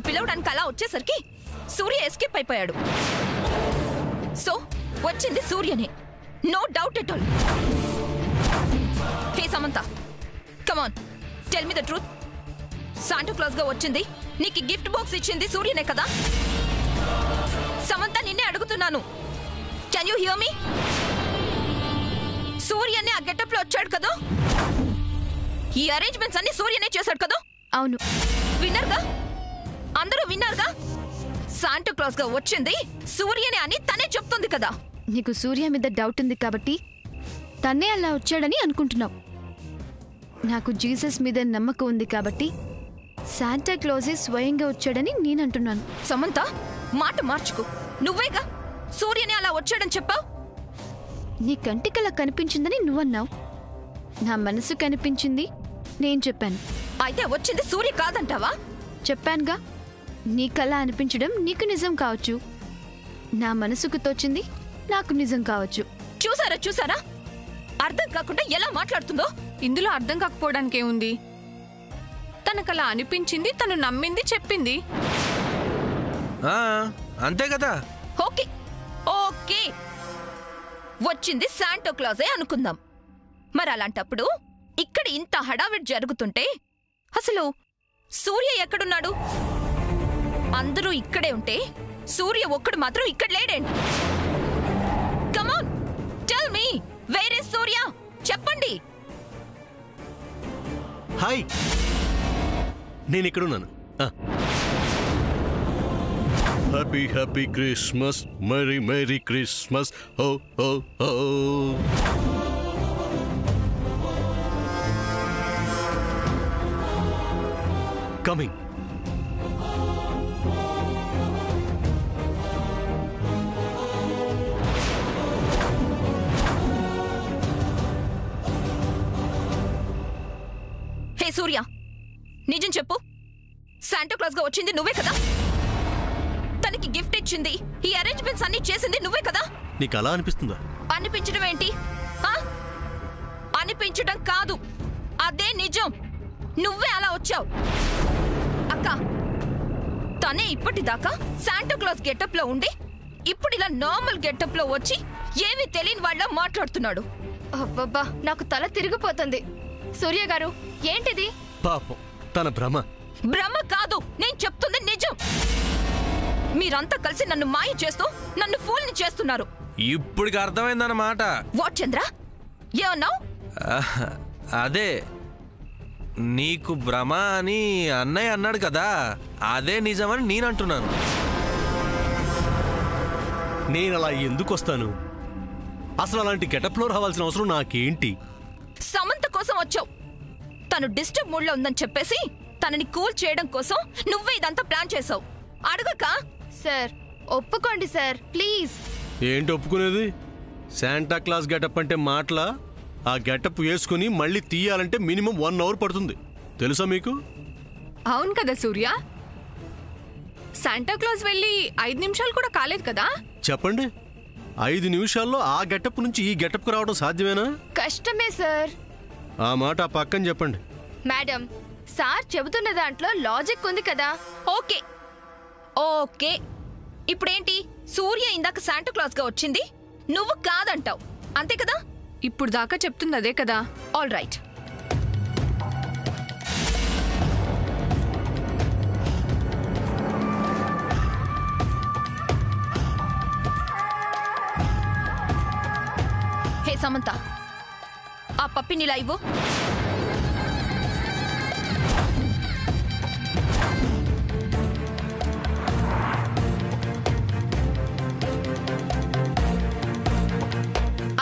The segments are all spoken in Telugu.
పిలవడానికి అలా వచ్చేసరికి సూర్య ఎస్కేప్ అయిపోయాడు. సో వచ్చింది సూర్యనే, no doubt at all. Hey Samantha, come on, tell me the truth. Santa Claus గా వచ్చింది, నీకు గిఫ్ట్ బాక్స్ ఇచ్చింది సూర్యనే కదా? సమంత, నిన్నే అడుగుతున్నాను. కెన్ యూ హియర్ మీ? సూర్యనే ఆ గెటప్ లో వచ్చాడు కదా? ఈ అరేంజ్మెంట్స్ అన్ని సూర్యనే చేశాడు కదా? అవును. విన్నర్గా అందరూ విన్నర్గా శాంటా క్లాస్ గా వచ్చింది సూర్యనే అని తనే చెప్తుంది కదా? నీకు సూర్య మీద డౌట్ ఉంది కాబట్టి తనే అలా వచ్చాడని అనుకుంటున్నావు. నాకు జీసస్ మీద నమ్మకం ఉంది కాబట్టి శాంటా క్లాజే స్వయంగా వచ్చాడని నేనంటున్నాను. సమంత, మాట మార్చుకో. నువ్వేగా సూర్యనే అలా వచ్చాడని చెప్పావు. నీ కంటికలా కనిపించిందని నువ్వన్నావు, నా మనసు కనిపించింది నేను చెప్పాను. అయితే వచ్చింది సూర్య కాదంటావా? చెప్పానుగా, నీ కళ అనిపించడం నీకు నిజం కావచ్చు, నా మనసుకు తోచింది నాకు నిజం కావచ్చు. చూసారా చూసారా, అర్థం కాకుండా ఎలా మాట్లాడుతుందో. ఇందులో అర్థం కాకపోవడానికి ఏముంది? తనకలా అనిపించింది, తను నమ్మింది, చెప్పింది. అంతే కదా. ఓకే ఓకే, వచ్చింది శాంటా క్లాజే అనుకుందాం. మరి అలాంటప్పుడు ఇక్కడ ఇంత హడావిడి జరుగుతుంటే అసలు సూర్య ఎక్కడున్నాడు? అందరూ ఇక్కడే ఉంటే సూర్య ఒక్కడు మాత్రం ఇక్కడ లేడేంటి? Come on, tell me, where is Surya? చెప్పండి. హాయ్, నేను ఇక్కడున్నాను. Happy happy Christmas, merry merry Christmas. ఓ ఓ ఓ. కమింగ్. హే సూర్య, నిజం చెప్పు. శాంటా క్లాస్ గా వచ్చింది నువ్వే కదా? తనకి గిఫ్ట్ ఇచ్చింది, ఈ అరేంజ్మెంట్స్ అన్ని చేసింది నువ్వే కదా? నీకు అలా అనిపిస్తుందా? అనిపించడం ఏంటి? అనిపించడం కాదు, అదే నిజం. నువ్వే అలా వచ్చావు. అక్క, తనే ఇప్పటిదాకా శాంటా క్లాస్ గెటప్ లో ఉండి ఇప్పుడు ఇలా నార్మల్ గెటప్ లో వచ్చి ఏమీ తెలియని వాళ్ళ మాట్లాడుతున్నాడు. అబ్బబ్బా, నాకు తల తిరిగిపోతుంది. సూర్య గారు, ఏంటిది? పాపం, తన భ్రమ. భ్రమ కాదు, నేను చెప్తుంది నిజం. మీరంతా కలిసి నన్ను మాయ చేస్తూ నన్ను ఫూల్ని చేస్తున్నారు. ఇప్పటికి అర్థమైందన్నమాట. వాట్ చంద్ర, ఏమన్నావు? అదే, నీకు భ్రమ అని అన్నయ్య అన్నాడు కదా, అదే నిజమని నేనంటున్నాను. నేను అలా ఎందుకు వస్తాను? అసలు అలాంటి గెటప్లో రావాల్సిన అవసరం నాకేంటి? సమంత కోసం వచ్చావు. తను డిస్టర్బ్ మూడ్ లో ఉందని చెప్పేసి తనని కూల్ చేయడం కోసం నువ్వే ఇదంతా ప్లాన్ చేసావు. అడగక. సార్, ఒప్పుకోండి సార్, ప్లీజ్. ఏంటి ఒప్పుకునేది? శాంటా క్లాస్ గెటప్ అంటే మాటలా? ఆ గెటప్ వేసుకుని మళ్ళీ తీయాలంటే మినిమం 1 అవర్ పడుతుంది, తెలుసా మీకు? అవును కదా సూర్య, శాంటా క్లాస్ వెళ్ళి 5 నిమిషాలు కూడా కాలేదు కదా? చెప్పండి, 5 నిమిషాల్లో ఆ గెటప్ నుంచి ఈ గెటప్కి రావడం సాధ్యమేనా? కష్టమే సార్. ఆ మాట ఆ పక్కన చెప్పండి. మేడం, సార్ చెబుతున్న దాంట్లో లాజిక్ ఉంది కదా. ఓకే ఓకే, ఇప్పుడేంటి? సూర్య ఇందాక శాంటా క్లాస్ గా వచ్చింది నువ్వు కాదంటావు, అంతే కదా? ఇప్పుడు దాకా చెప్తుంది అదే కదా. ఆల్ రైట్, హే సమంత, ఆ పప్పిని ఇలా ఇవ్వు.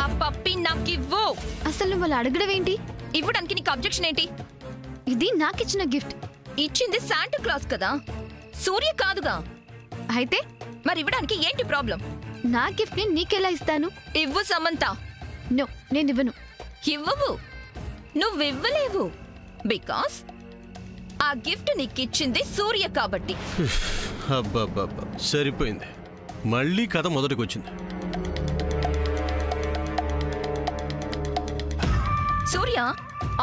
ఆ పప్పి నాకివ్వు. అసలు నువ్వు అలా అడగడం ఏంటి? ఇవ్వడానికి నీకు అబ్జెక్షన్ ఏంటి? ఇది నాకిచ్చిన గిఫ్ట్. ఇచ్చింది శాంటా క్లాస్ కదా, సూర్య కాదుగా. అయితే మరి ఇవ్వడానికి ఏంటి ప్రాబ్లం? నా గిఫ్ట్ ని నీకెలా ఇస్తాను? ఇవ్వు సమంత. నో, నేను ఇవ్వను. ఇవ్వవు, నువ్వివ్వలేవు. బికాస్ ఆ గిఫ్ట్ నీకిచ్చింది సూర్య కాబట్టి. అబ్బాబ్బాబ్బా, సరిపోయింది. మళ్ళీ కథ మొదటికి వచ్చింది. సూర్య,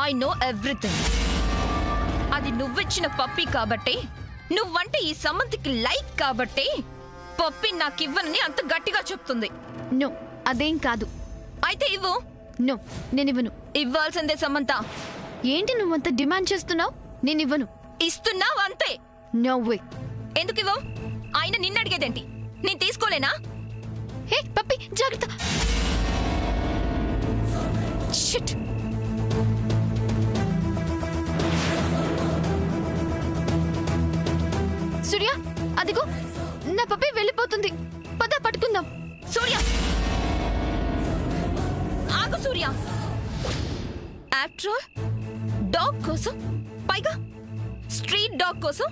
ఐ నో ఎవ్రీథింగ్. అది నువ్విచ్చిన పప్పి కాబట్టి నువ్వంటే ఈ సమంతకి లైక్ కాబట్టి పప్పి నాకివ్వనని అంత గట్టిగా చెప్తుంది. నో, అదేం కాదు. అయితే ఇవ్వు. నో, నేనివ్వను. ఇవ్వాల్సిందే సమంత. ఏంటి నువ్వంత డిమాండ్ చేస్తున్నావు? నేనివ్వను. ఇస్తున్నావు అంతే. No way. ఎందుకు ఇవ్వవు? ఆయన నిన్ను అడిగేదేంటి? నేను తీసుకోలేనా? హే పప్పి, జాగ్రత్త. షిట్. సూర్య, అదిగో నా పప్పి వెళ్ళిపోతుంది. పద పట్టుకుందాం. సూర్య ఆగు. సూర్య, ఆఫ్టర్ ఆల్ డాగ్ కోసం, పైగా స్ట్రీట్ డాగ్ కోసం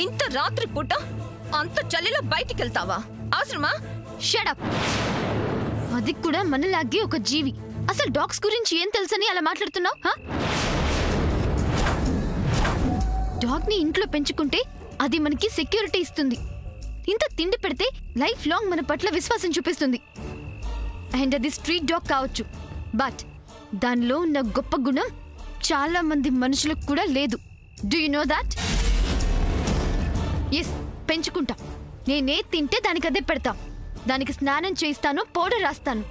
ఇంత రాత్రి పూట అంత చలిలో బయటికి వెళ్తావా? అవసరమా? Shut up. అది కూడా మనలాగే ఒక జీవి. అసలు డాగ్స్ గురించి ఏం తెలుసని అలా మాట్లాడుతున్నావు? డాగ్ ని ఇంట్లో పెంచుకుంటే అది మనకి సెక్యూరిటీ ఇస్తుంది. ఇంత తిండి పెడితే లైఫ్ లాంగ్ మన పట్ల విశ్వాసం చూపిస్తుంది. అండ్ అది స్ట్రీట్ డాగ్ కావచ్చు, బట్ దానిలో ఉన్న గొప్ప గుణం చాలా మంది మనుషులకు కూడా లేదు. Do you know that? Yes, పెంచుకుంటా. నేనే తింటే దానికి అదే పెడతా. దానికి స్నానం చేయిస్తాను, పౌడర్ రాస్తాను,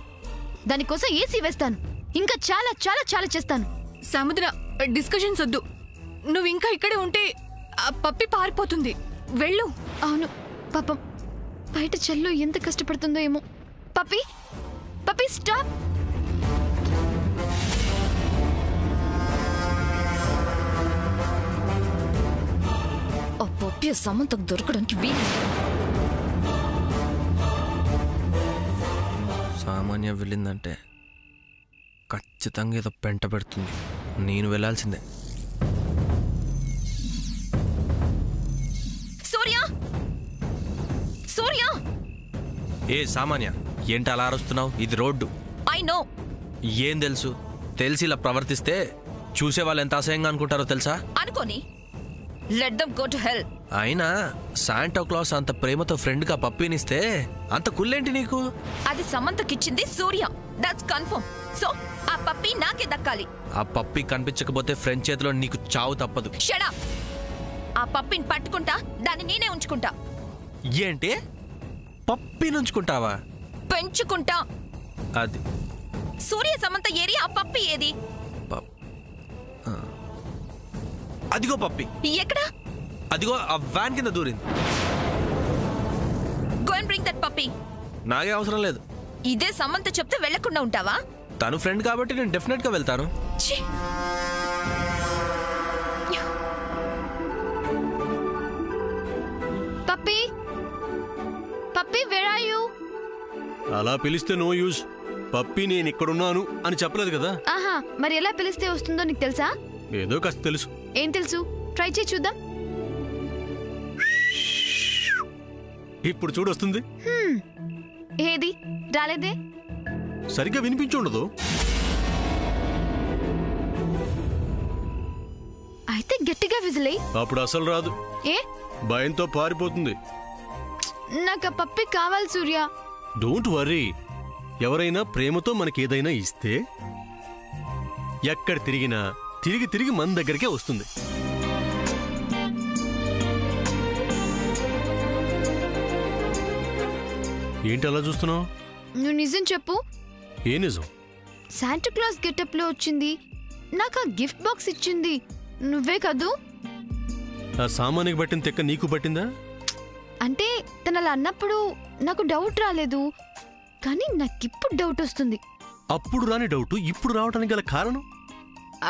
దానికోసం ఏసీ వేస్తాను, ఇంకా చాలా చాలా చాలా చేస్తాను. సముద్ర, డిస్కషన్స్ వద్దు. నువ్వు ఇంకా ఇక్కడే ఉంటే ఆ పప్పి పారిపోతుంది. వెళ్ళు. అవును, పాపం బయట చల్లో ఎంత కష్టపడుతుందో ఏమో. పప్పి, పప్పి స్టాప్. ఆ పప్పి సమంతకు దొరకడానికి వీలు. సామాన్య వెళ్ళిందంటే ఖచ్చితంగా ఏదో పెంట పెడుతుంది. నేను వెళ్ళాల్సిందే. సూర్య, సూర్య. ఏ సామాన్య, ఏంటి అలా అరుస్తున్నావు? ఇది రోడ్డు. I know. ఏం తెలుసు? తెలిసి ఇలా ప్రవర్తిస్తే చూసే వాళ్ళు ఎంత అసహ్యంగా అనుకుంటారో తెలుసా? అనుకోని. Let them go to hell. అయినా శాంటా క్లాస్ అంత ప్రేమతో ఫ్రెండ్ గా పప్పీనిస్తే అంత కుళ్ళేంటి నీకు? అది సమంతకిచ్చింది సూర్య. That's confirm. సో ఆ పప్పి నాకే దక్కాలి. ఆ పప్పి కనిపించకపోతే ఫ్రెండ్ చేతిలో నీకు చావు తప్పదు. Shut up. ఆ పప్పిని పట్టుకుంటా, దాన్ని నేనే ఉంచుకుంటా. ఏంటి? పప్పిని ఉంచుకుంటావా? పెంచుకుంటా. అది సూర్య సమంత ఏరి, ఆ పప్పి ఏది? అదిగో పప్పి. ఎక్కడ? అదిగో ఆ వ్యాన్ కింద దూరింది. గో అండ్ బ్రింగ్ దట్ పప్పి. నాకే అవసరం లేదు. ఇదే సమంత చెప్తే వెళ్లకుండా ఉంటావా? తను ఫ్రెండ్ కాబట్టి నేను డెఫినెట్ గా వెళ్తాను. ఛీ! పప్పి, పప్పి, వేర్ ఆర్ యు? అలా పిలిస్తే నో యూజ్. పప్పి నేను ఇక్కడున్నాను అని చెప్పలేదు కదా. ఆహా, మరి ఎలా పిలిస్తే వస్తుందో నీకు తెలుసా? ఏదో కాస్త తెలుసు. ఏం తెలుసు? ట్రై చేయి చూద్దాం. ఇప్పుడు చూడొస్తుంది. ఏది రాలేదే? సరిగ్గా వినిపించుండదు. అయితే గట్టిగా విజిలే. అప్పుడు అసలు రాదు. ఏ? భయంతో పారిపోతుంది. నాకు ఆ పప్పి కావాలి సూర్య. Don't worry. ఎవరైనా ప్రేమతో మనకేదైనా ఇస్తే ఎక్కడ తిరిగినా తిరిగి తిరిగి మన దగ్గరికే వస్తుంది. ఏంటి అలా చూస్తున్నావు? నువ్వు నిజం చెప్పు. ఏ నిజం? శాంటా క్లాస్ గెటప్ లో వచ్చింది, నాకు ఆ గిఫ్ట్ బాక్స్ ఇచ్చింది నువ్వే కదూ? ఆ సామాన్యకి పట్టిన తెక్క నీకు పట్టిందా? అంటే తను అలా అన్నప్పుడు నాకు డౌట్ రాలేదు, కానీ నాకిప్పుడు డౌట్ వస్తుంది. అప్పుడు రాని డౌట్ ఇప్పుడు రావడానికి గల కారణం?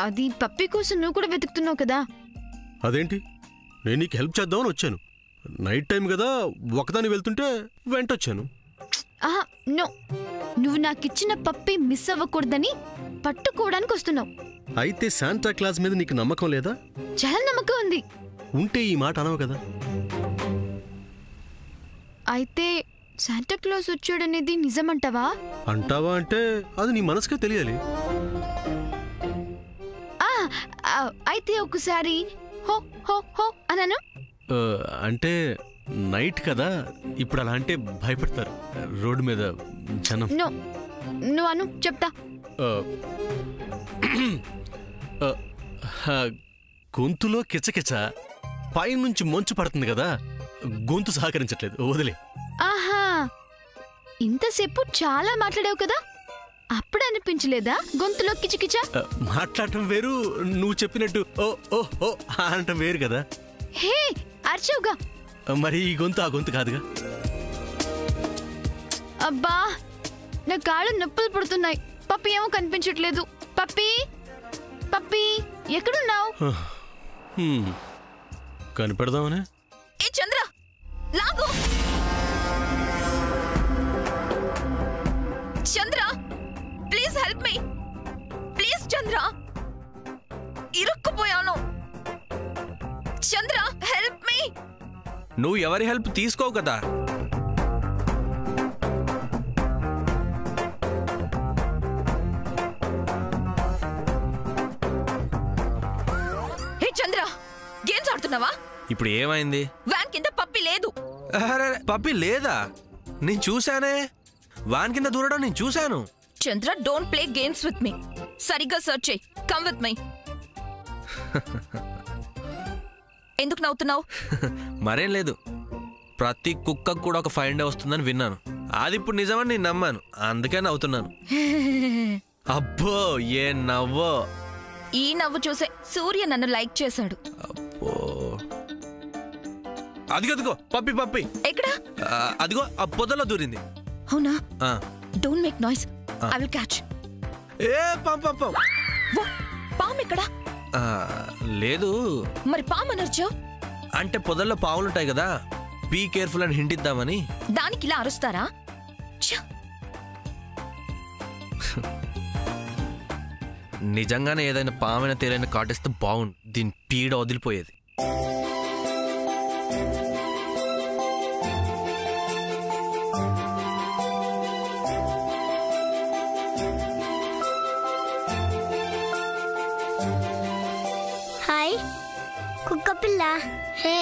అది పప్పి కోసం నువ్వు కూడా వెతుకుతున్నావు కదా. అదేంటి? నేను నీకు హెల్ప్ చేద్దామని వచ్చాను. నైట్ టైం కదా, ఒకదాని వెళ్తుంటే వెంటొచ్చాను. ఆహా, నో. నువ్వు నాకిచ్చిన పప్పి మిస్ అవ్వకూడదని పట్టుకోవడానికి వస్తున్నావు. అయితే శాంటా క్లాస్ మీద నీకు నమ్మకం లేదా? చాలా నమ్మకం ఉంది. ఉంటే ఈ మాట అనవు కదా. అయితే శాంటా క్లాస్ వచ్చాడనేది నిజమంటావా? అంటావా అంటే అది నీ మనసుకే తెలియాలి. అయితే ఒకసారి హో హో హో అన్నాను. అంటే నైట్ కదా, ఇప్పుడు అలా అంటే భయపడతారు రోడ్డు మీద జనం. నో, నువ్వు అను, చెప్తా. గొంతులో కిచకిచ, పైనుంచి మంచు పడుతుంది కదా, గొంతు సహకరించట్లేదు, వదిలే. ఆహా, ఇంతసేపు చాలా మాట్లాడావు కదా, అప్పుడు అనిపించలేదా గొంతులో కిచకిచా? మాట్లాడటం వేరు, నువ్వు చెప్పినట్టు ఓ ఓ ఓ అనటం వేరు కదా. హే, అర్చవుగా. మరి ఈ గొంతు ఆ గొంతు కాదుగా. అబ్బా, నా కాళ్ళు నొప్పులు పుడుతున్నాయి. పప్పి ఏమో కనిపించట్లేదు. పప్పి, పప్పి ఎక్కడున్నావు? కనిపెడదామనే. ఏ చంద్ర, లాగు. Chandra, please help me. Please Chandra, ఇరుక్కుపోయాను. Chandra, help me. నువ్వు ఎవరి హెల్ప్ తీసుకోవు కదా. హే చంద్ర, గేమ్స్ ఆడుతున్నావా? ఇప్పుడు ఏమైంది? వ్యాన్ కింద పప్పి లేదు. అరే, పప్పి లేదా? నేను చూశానే, వాన్ కింద దూరడం నేను చూశాను. చంద్ర, don't play games with me. సరిగ్గా సర్చ్ చేయి. Come with me. ఎందుకు నవ్వుతున్నావు? మరేం లేదు, ప్రతి కుక్కకు కూడా ఒక 5 డే వస్తుందని విన్నాను. అది ఇప్పుడు నిజమని నేను నమ్మాను, అందుకే నవ్వుతున్నాను. అబ్బో, ఏ నవ్వో. ఈ నవ్వు చూసే సూర్య నన్ను లైక్ చేశాడు. అబ్బో, అదిగో పప్పి పప్పి. ఎక్కడా? అదిగో ఆ పొదలో దూరింది. అవునా? Don't make noise, I will catch. ఏ పాం పాం పాం. పాము ఎక్కడా? లేదు. మరి పాము అనర్చావు అంటే పొదల్లో పావులుంటాయి కదా, బీ కేర్ఫుల్ అని హింట్ ఇద్దామని. దానికి ఇలా అరుస్తారా? నిజంగానే ఏదైనా పామైన తేలైన కాటేస్తే బాగుండు, దీని పీడ వదిలిపోయేది. హాయ్ కుక్క పిల్ల. హే,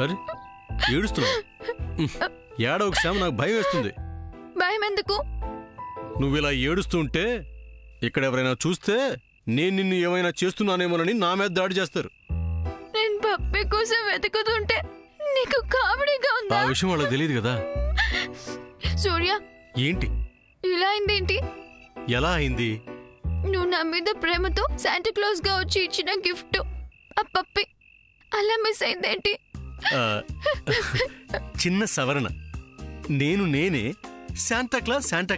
అరే ఏడుస్తున్నా. ఏడవకు శ్యామ్, నాకు భయం వేస్తుంది. భయం ఎందుకు? నువ్వు ఇలా ఏడుస్తూ ఉంటే ఇక్కడ ఎవరైనా చూస్తే నేను నిన్ను ఏమైనా చేస్తున్నానేమోనని నా మీద దాడి చేస్తారు. నేను పప్పి కోసం వెతుకుతుంటే నీకు కామెడీగా ఆ ఉందా? విషయం వాళ్ళకి తెలియదు కదా. సూర్య, ఏంటి? ఇలా అయిందేంటి? ఎలా అయింది? నువ్వు నా మీద ప్రేమతో శాంటా క్లాస్ గా వచ్చి ఇచ్చిన గిఫ్ట్ ఆ పప్పి అలా మిస్ అయిందేంటి? చిన్న సవరణ. నేనే శాంటా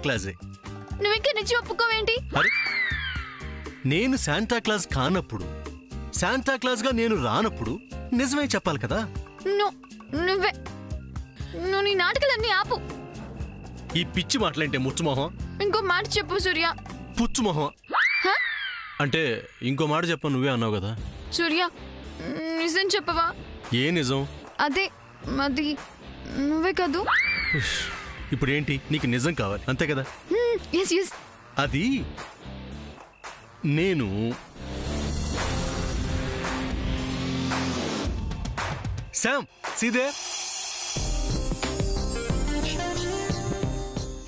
క్లాజే. నువ్వు ఇంకా నిజం ఒప్పుకోవేంటి? అరే, నేను శాంటా క్లాజ్ కానప్పుడు, శాంటా క్లాజ్ గా నేను రానప్పుడు నిజమే చెప్పాలి కదా. నువ్వు నీ నాటకాలన్నీ ఆపు. ఈ పిచ్చి మాటలంటే ముచ్చుమొహం. ఇంకో మాట చెప్పు సూర్య. పుచ్చుమొహం అంటే ఇంకో మాట చెప్ప, నువ్వే అన్నావు కదా. సూర్య, నిజం చెప్పవా? ఏ నిజం? అదే అది నువ్వే కాదు. ఇప్పుడు ఏంటి, నీకు నిజం కావాలి అంతే కదా? Yes yes. అది నేను శామ్ సీదే.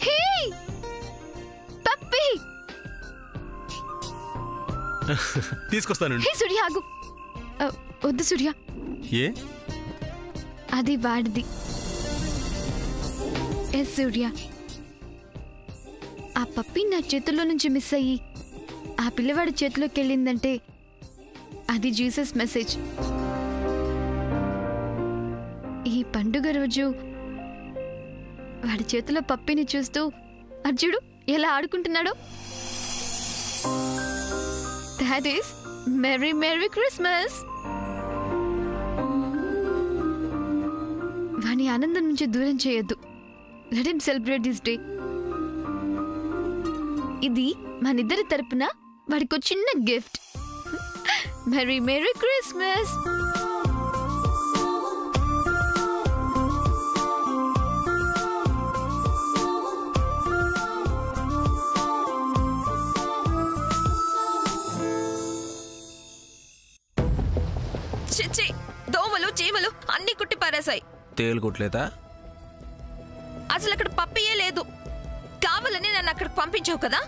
హే పప్పి, తీసుకొస్తాను. హే సూర్య ఆగు. వద్దు సూర్య, ఏ? అది వాడిది. ఎస్ సూర్య, ఆ పప్పి నా చేతుల్లో నుంచి మిస్ అయ్యి ఆ పిల్లవాడి చేతిలోకి వెళ్ళిందంటే అది జీసస్ మెసేజ్. ఈ పండుగ రోజు వాడి చేతిలో పప్పిని చూస్తూ అర్జుడు ఎలా ఆడుకుంటున్నాడో, that is Merry Merry Christmas. వాని ఆనందం నుంచి దూరం చేయొద్దు. Let him celebrate this day. ఇది మనిద్దరి తరపున వాడికి చిన్న గిఫ్ట్. Merry Merry Christmas. చిచ్చి, దోమలు చీమలు అన్ని కుట్టి పారేశాయి. తేలు కుట్లేదా? అసలు అక్కడ పప్పియే లేదు. కావాలని నన్ను అక్కడికి పంపించావు కదా.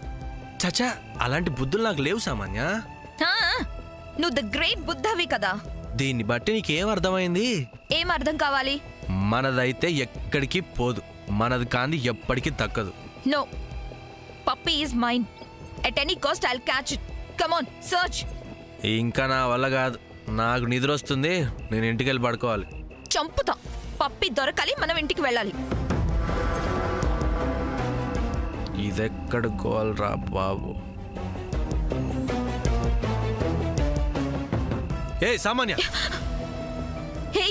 చచ్చా, అలాంటి బుద్ధులు నాకు లేవు సామాన్య. ఆ, నువ్వు ద గ్రేట్ బుద్ధవి కదా. దీన్ని బట్టి నీకేం అర్థమైంది? ఏం అర్థం కావాలి? మనదైతే ఎక్కడికి పోదు, మనది కాంది ఎప్పటికీ దక్కదు. No, puppy is mine. At any cost I'll catch it. Come on, search. ఇంకా నా వల్ల కాదు, నాకు నిద్ర వస్తుంది. నేను ఇంటికి వెళ్ళి పడుకోవాలి. చంపుతా. పప్పి దొరకాలి, మనం ఇంటికి వెళ్ళాలి. ఇదెక్కడ గోల్రా బాబు. ఏ సామాన్య, హే,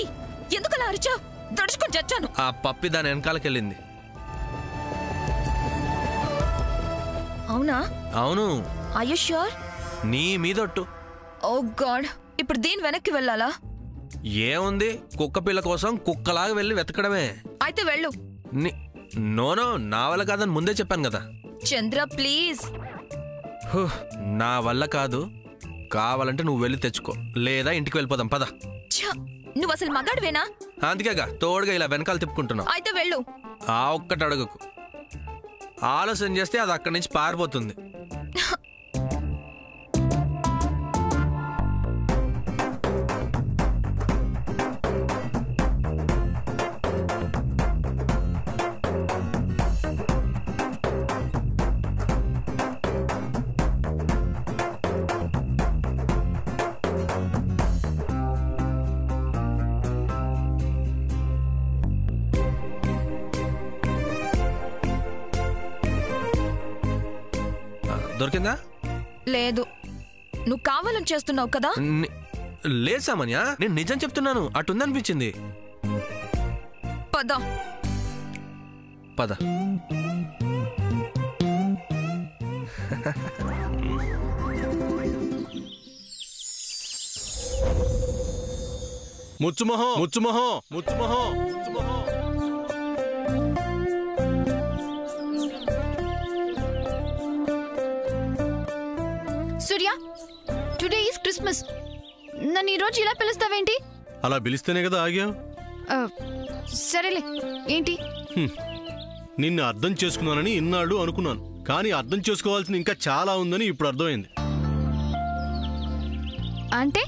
ఎందుకలా అరిచావు? దడుచుకొని చచ్చాను. ఆ పప్పి దాని వెనకాలకెళ్ళింది. అవునా? అవును. Are you sure? నీ మీదొట్టు. ఓ గాడ్, ఇప్పుడు దీని వెనక్కి వెళ్ళాలా? ఏముంది, కుక్క పిల్ల కోసం కుక్కలాగా వెళ్ళి వెతకడమే. అయితే వెళ్ళు. నోనో, నా వల్ల కాదని ముందే చెప్పాను కదా. చంద్ర ప్లీజ్. నా వల్ల కాదు. కావాలంటే నువ్వు వెళ్ళి తెచ్చుకో, లేదా ఇంటికి వెళ్ళిపోదాం పద. నువ్వు అసలు మగాడివేనా? అందుకేగా తోడుగా ఇలా వెనకాల తిప్పుకుంటున్నావు. అయితే వెళ్ళు. ఆ ఒక్కటి అడగకు. ఆలోచన చేస్తే అది అక్కడి నుంచి పారిపోతుంది. దొరికిందా? లేదు. నువ్వు కావాలని చేస్తున్నావు కదా. లేదు సామాన్య, నేను నిజం చెప్తున్నాను. అటుందనిపించింది. పద పద. ముచ్చుమొహం ముచ్చుమొహం ముచ్చుమొహం ముచ్చుమొహం. సూర్య, టుడే ఈస్ క్రిస్మస్. నన్ను ఈరోజు ఇలా పిలుస్తావేంటి? అలా పిలిస్తేనే కదా ఆగావు. సరేలే, ఏంటి? నిన్ను అర్థం చేసుకున్నానని ఇన్నాళ్ళు అనుకున్నాను, కానీ అర్థం చేసుకోవాల్సింది ఇంకా చాలా ఉందని ఇప్పుడు అర్థమైంది. అంటే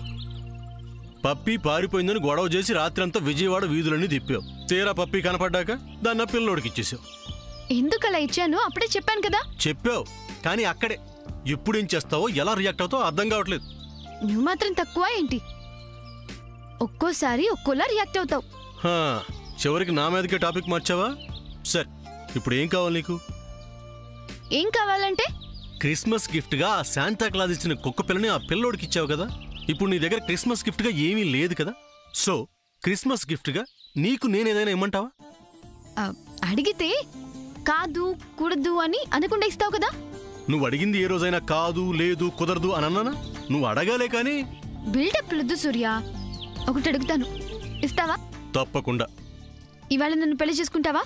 పప్పి పారిపోయిందని గొడవ చేసి రాత్రంతా విజయవాడ వీధులన్నీ తిప్పావు. తీరా పప్పి కనపడ్డాక దాన్ని పిల్లోడికి ఇచ్చేసావు. ఎందుకు అలా ఇచ్చాను అప్పుడే చెప్పాను కదా. చెప్పావు, కానీ అక్కడే ఎప్పుడేం చేస్తావో ఎలా రియాక్ట్ అవుతావో అర్థం కావట్లేదు. నువ్వు మాత్రం తక్కువ ఏంటి? ఒక్కోసారి ఒక్కోలా రియాక్ట్ అవుతావు. చివరికి నా మీదకే టాపిక్ మార్చావా? సరే, ఇప్పుడు ఏం కావాలి నీకు? ఏం కావాలంటే క్రిస్మస్ గిఫ్ట్ గా ఆ శాంతా క్లాస్ ఇచ్చిన కుక్క పిల్లని ఆ పిల్లోడికి ఇచ్చావు కదా. ఇప్పుడు నీ దగ్గర క్రిస్మస్ గిఫ్ట్ గా ఏమీ లేదు కదా. సో క్రిస్మస్ గిఫ్ట్ గా నీకు నేనేదైనా ఇమ్మంటావా? అడిగితే కాదు కూడదు అని అనకుండా ఇస్తావు కదా. నువ్వు అడిగింది ఏ రోజైనా కాదు లేదు కుదరదు అని అన్నానా? నువ్వు అడగాలే కానీ బిల్డప్ లొద్దు సూర్య. ఒకటి అడుగుతాను, ఇస్తావా? తప్పకుండా. ఇవాళ నన్ను పెళ్లి చేసుకుంటావా?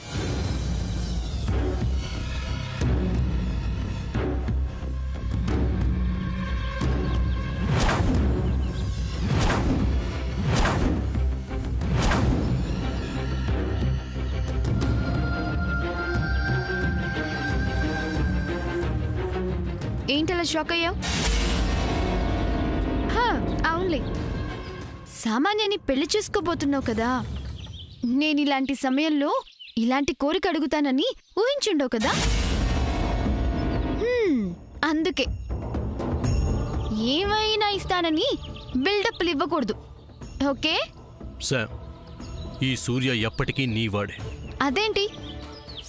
ఏంటలా షాక్ అయ్యావు? అవునులే, సామాన్యాన్ని పెళ్లి చేసుకోబోతున్నావు కదా. నేను ఇలాంటి సమయంలో ఇలాంటి కోరిక అడుగుతానని ఊహించుండవు కదా. అందుకే ఏమైనా ఇస్తానని బిల్డప్లు ఇవ్వకూడదు, ఓకే? సామ్, ఈ సూర్య ఎప్పటికీ నీవాడే. అదేంటి,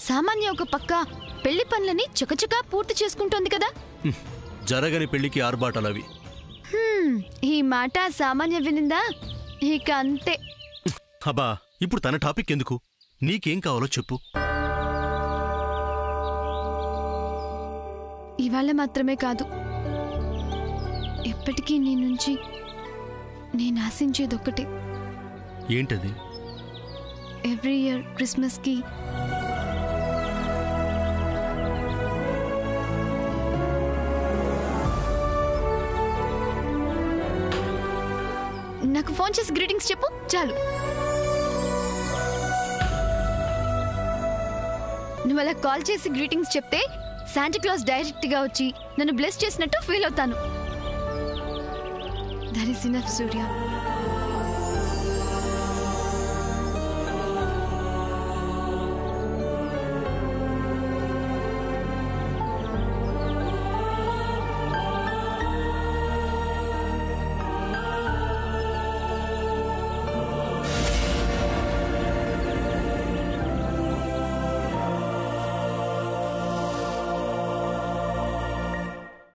సామాన్య ఒక పక్క పెళ్లి పనులని చకచకా పూర్తి చేసుకుంటోంది కదా. జరగని పెళ్లికి ఆర్భాటాలవి. ఈ మాట సామాన్య వినిందా ఇక అంతే. అబ్బా, ఇప్పుడు తన టాపిక్ ఎందుకు? నీకేం కావాలో చెప్పు. ఇవాళ మాత్రమే కాదు, ఎప్పటికీ నీ నుంచి నేను ఆశించేదొక్కటే. ఏంటది? ఎవ్రీ ఇయర్ క్రిస్మస్కి నాకు ఫోన్ చేసి గ్రీటింగ్స్ చెప్పు చాలు. నువ్వు అలా కాల్ చేసి గ్రీటింగ్స్ చెప్తే శాంటా క్లాస్ డైరెక్ట్ గా వచ్చి నన్ను బ్లెస్ చేసినట్టు ఫీల్ అవుతాను. That is enough Surya.